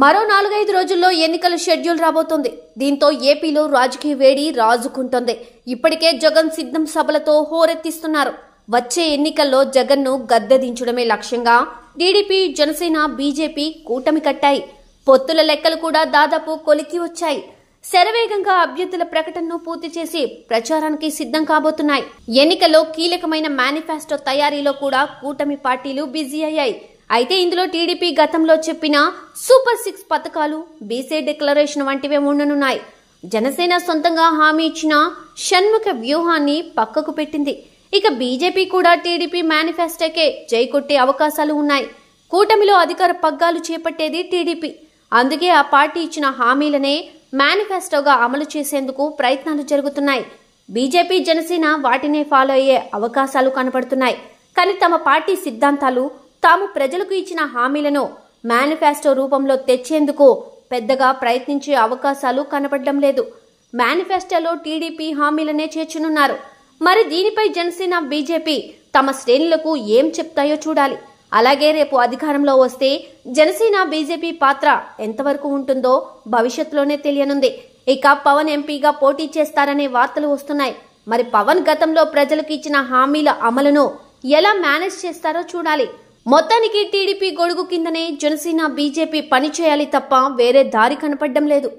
మరో 4-5 రోజుల్లో ఎన్నికల షెడ్యూల్ రాబోతోంది. దీంతో ఏపీలో రాజకీయ వేడి రాజుకుంటోంది. ఇప్పటికే జగన్ సిద్ధం సభలతో హోరెత్తిస్తున్నారు. వచ్చే ఎన్నికల్లో జగన్ను గద్దెదించడమే లక్ష్యంగా టీడీపీ, జనసేన, బీజేపీ కూటమి కట్టాయి. పొత్తుల లెక్కలు కూడా దాదాపు కొలికి వచ్చాయి. శరవేగంగా అభ్యర్థుల ప్రకటనను పూర్తి చేసి ప్రచారానికి సిద్ధం కాబోతున్నాయి. ఎన్నికల్లో కీలకమైన మేనిఫెస్టో తయారీలో కూడా కూటమి పార్టీలు బిజీ అయ్యాయి. అయితే ఇందులో టీడీపీ గతంలో చెప్పిన సూపర్ 6 పథకాలు, బీసీ డిక్లరేషన్ వంటివే ఉండనున్నాయి. జనసేన సొంతంగా హామీ ఇచ్చిన షణ్ముఖ వ్యూహాన్ని పక్కకు పెట్టింది. ఇక బీజేపీ కూడా టీడీపీ మేనిఫెస్టోకే జై కొట్టే అవకాశాలు ఉన్నాయి. కూటమిలో అధికార పగ్గాలు చేపట్టేది టీడీపీ. అందుకే ఆ పార్టీ ఇచ్చిన హామీలనే మేనిఫెస్టోగా అమలు చేసేందుకు ప్రయత్నాలు జరుగుతున్నాయి. బీజేపీ, జనసేన వాటినే ఫాలో అయ్యే అవకాశాలు కనపడుతున్నాయి. కానీ తమ పార్టీ సిద్ధాంతాలు, తాము ప్రజలకు ఇచ్చిన హామీలను మేనిఫెస్టో రూపంలో తెచ్చేందుకు పెద్దగా ప్రయత్నించే అవకాశాలు కనపడడం లేదు. మేనిఫెస్టోలో టీడీపీ హామీలనే చేర్చనున్నారు. మరి దీనిపై జనసేన, బీజేపీ తమ శ్రేణులకు ఏం చెప్తాయో చూడాలి. అలాగే రేపు అధికారంలో వస్తే జనసేన, బీజేపీ పాత్ర ఎంతవరకు ఉంటుందో భవిష్యత్తులోనే తెలియనుంది. ఇక పవన్ ఎంపీగా పోటీ చేస్తారనే వార్తలు వస్తున్నాయి. మరి పవన్ గతంలో ప్రజలకు ఇచ్చిన హామీల అమలును ఎలా మేనేజ్ చేస్తారో చూడాలి. మొత్తానికి టీడీపీ గొడుగు కిందనే జనసేన, బీజేపీ పనిచేయాలి తప్ప వేరే దారి కనపడడం లేదు.